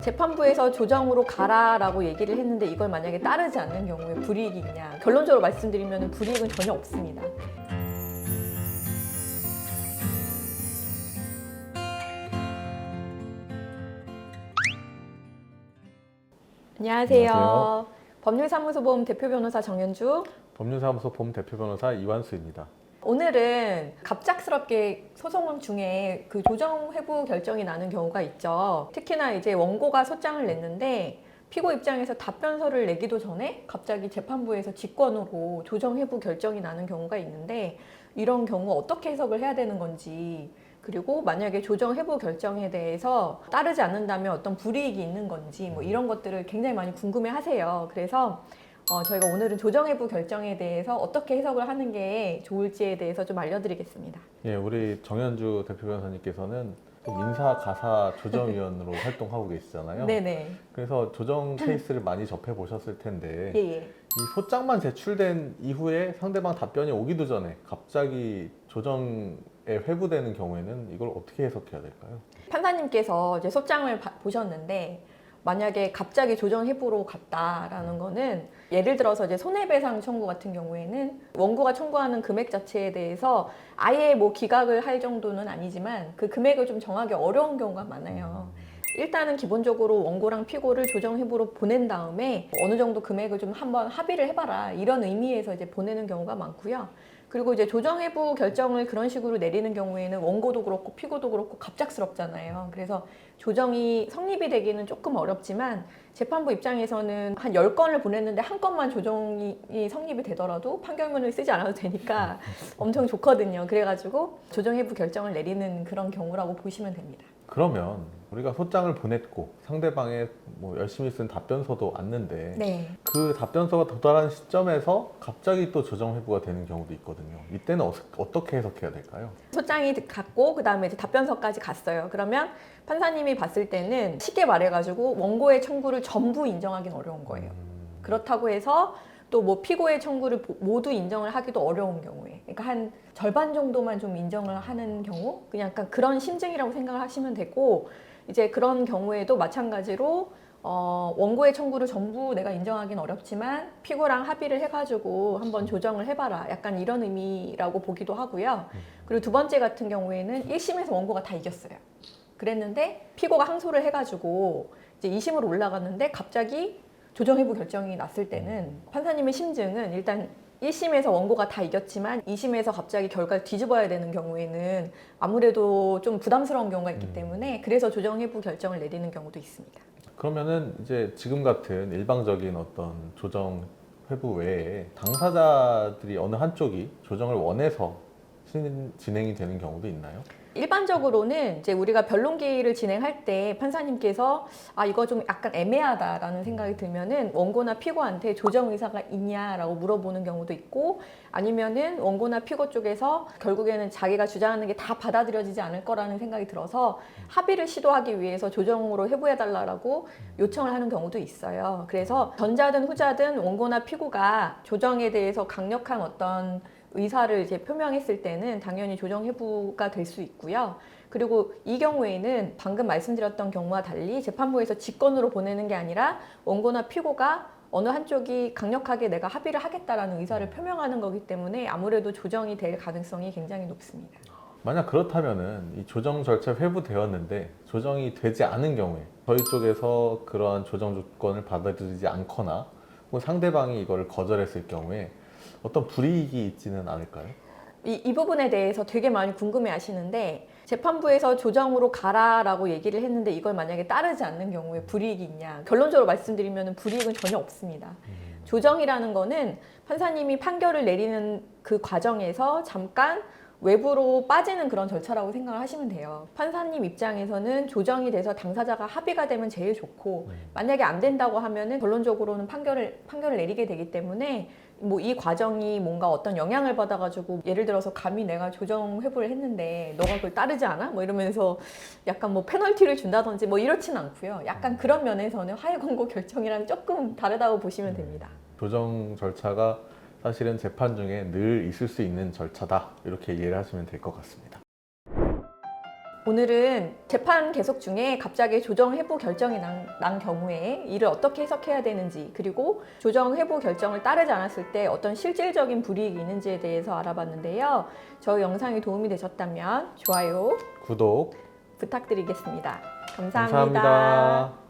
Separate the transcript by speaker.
Speaker 1: 재판부에서 조정으로 가라라고 얘기를 했는데 이걸 만약에 따르지 않는 경우에 불이익이 있냐? 결론적으로 말씀드리면 불이익은 전혀 없습니다. 안녕하세요.
Speaker 2: 안녕하세요.
Speaker 1: 법률사무소 보험 대표 변호사 정연주.
Speaker 2: 법률사무소 보험 대표 변호사 이완수입니다.
Speaker 1: 오늘은 갑작스럽게 소송 중에 그 조정 회부 결정이 나는 경우가 있죠. 특히나 이제 원고가 소장을 냈는데 피고 입장에서 답변서를 내기도 전에 갑자기 재판부에서 직권으로 조정 회부 결정이 나는 경우가 있는데 이런 경우 어떻게 해석을 해야 되는 건지, 그리고 만약에 조정 회부 결정에 대해서 따르지 않는다면 어떤 불이익이 있는 건지 뭐 이런 것들을 굉장히 많이 궁금해 하세요. 그래서 저희가 오늘은 조정회부 결정에 대해서 어떻게 해석을 하는 게 좋을지에 대해서 좀 알려드리겠습니다.
Speaker 2: 예, 우리 정연주 대표 변호사님께서는 민사가사 조정위원으로 활동하고 계시잖아요.
Speaker 1: 네네.
Speaker 2: 그래서 조정 케이스를 많이 접해 보셨을 텐데
Speaker 1: 예.
Speaker 2: 이 소장만 제출된 이후에 상대방 답변이 오기도 전에 갑자기 조정에 회부되는 경우에는 이걸 어떻게 해석해야 될까요?
Speaker 1: 판사님께서 이제 소장을 보셨는데 만약에 갑자기 조정 회부로 갔다라는 거는, 예를 들어서 이제 손해배상 청구 같은 경우에는 원고가 청구하는 금액 자체에 대해서 아예 뭐 기각을 할 정도는 아니지만 그 금액을 좀 정하기 어려운 경우가 많아요. 일단은 기본적으로 원고랑 피고를 조정 회부로 보낸 다음에 어느 정도 금액을 좀 한번 합의를 해봐라, 이런 의미에서 이제 보내는 경우가 많고요. 그리고 이제 조정 회부 결정을 그런 식으로 내리는 경우에는 원고도 그렇고 피고도 그렇고 갑작스럽잖아요. 그래서 조정이 성립이 되기는 조금 어렵지만 재판부 입장에서는 한 10건을 보냈는데 한 건만 조정이 성립이 되더라도 판결문을 쓰지 않아도 되니까 엄청 좋거든요. 그래가지고 조정 회부 결정을 내리는 그런 경우라고 보시면 됩니다.
Speaker 2: 그러면 우리가 소장을 보냈고 상대방의 뭐 열심히 쓴 답변서도 왔는데
Speaker 1: 네.
Speaker 2: 그 답변서가 도달한 시점에서 갑자기 또 조정 회부가 되는 경우도 있거든요. 이때는 어떻게 해석해야 될까요?
Speaker 1: 소장이 갔고 그 다음에 이제 답변서까지 갔어요. 그러면 판사님이 봤을 때는 쉽게 말해가지고 원고의 청구를 전부 인정하기는 어려운 거예요. 그렇다고 해서 또 뭐 피고의 청구를 모두 인정을 하기도 어려운 경우에, 그러니까 한 절반 정도만 좀 인정을 하는 경우, 그냥 약간 그런 심증이라고 생각을 하시면 되고, 이제 그런 경우에도 마찬가지로 원고의 청구를 전부 내가 인정하기는 어렵지만 피고랑 합의를 해가지고 한번 조정을 해봐라, 약간 이런 의미라고 보기도 하고요. 그리고 두 번째 같은 경우에는 1심에서 원고가 다 이겼어요. 그랬는데 피고가 항소를 해가지고 이제 2심으로 올라갔는데 갑자기 조정회부 결정이 났을 때는 판사님의 심증은 일단 1심에서 원고가 다 이겼지만 2심에서 갑자기 결과를 뒤집어야 되는 경우에는 아무래도 좀 부담스러운 경우가 있기 때문에 그래서 조정회부 결정을 내리는 경우도 있습니다.
Speaker 2: 그러면은 이제 지금 같은 일방적인 어떤 조정 회부 외에 당사자들이 어느 한쪽이 조정을 원해서 진행이 되는 경우도 있나요?
Speaker 1: 일반적으로는 이제 우리가 변론기일을 진행할 때 판사님께서 이거 좀 약간 애매하다라는 생각이 들면은 원고나 피고한테 조정 의사가 있냐라고 물어보는 경우도 있고, 아니면은 원고나 피고 쪽에서 결국에는 자기가 주장하는 게 다 받아들여지지 않을 거라는 생각이 들어서 합의를 시도하기 위해서 조정으로 회부해달라고 요청을 하는 경우도 있어요. 그래서 전자든 후자든 원고나 피고가 조정에 대해서 강력한 어떤 의사를 이제 표명했을 때는 당연히 조정 회부가 될 수 있고요. 그리고 이 경우에는 방금 말씀드렸던 경우와 달리 재판부에서 직권으로 보내는 게 아니라 원고나 피고가 어느 한쪽이 강력하게 내가 합의를 하겠다라는 의사를 표명하는 거기 때문에 아무래도 조정이 될 가능성이 굉장히 높습니다.
Speaker 2: 만약 그렇다면은 이 조정 절차 회부되었는데 조정이 되지 않은 경우에 저희 쪽에서 그러한 조정 조건을 받아들이지 않거나 혹은 상대방이 이걸 거절했을 경우에 어떤 불이익이 있지는 않을까요?
Speaker 1: 이 부분에 대해서 되게 많이 궁금해 하시는데, 재판부에서 조정으로 가라라고 얘기를 했는데 이걸 만약에 따르지 않는 경우에 불이익이 있냐? 결론적으로 말씀드리면 불이익은 전혀 없습니다. 조정이라는 거는 판사님이 판결을 내리는 그 과정에서 잠깐 외부로 빠지는 그런 절차라고 생각을 하시면 돼요. 판사님 입장에서는 조정이 돼서 당사자가 합의가 되면 제일 좋고, 만약에 안 된다고 하면은 결론적으로는 판결을 내리게 되기 때문에 뭐 이 과정이 뭔가 어떤 영향을 받아가지고, 예를 들어서 감히 내가 조정 회부를 했는데 너가 그걸 따르지 않아? 뭐 이러면서 약간 뭐 페널티를 준다든지 뭐 이렇진 않고요. 약간 그런 면에서는 하해 권고 결정이랑 조금 다르다고 보시면 됩니다.
Speaker 2: 조정 절차가 사실은 재판 중에 늘 있을 수 있는 절차다, 이렇게 이해를 하시면 될 것 같습니다.
Speaker 1: 오늘은 재판 계속 중에 갑자기 조정 회부 결정이 난 경우에 이를 어떻게 해석해야 되는지, 그리고 조정 회부 결정을 따르지 않았을 때 어떤 실질적인 불이익이 있는지에 대해서 알아봤는데요. 저희 영상이 도움이 되셨다면 좋아요,
Speaker 2: 구독
Speaker 1: 부탁드리겠습니다. 감사합니다.
Speaker 2: 감사합니다.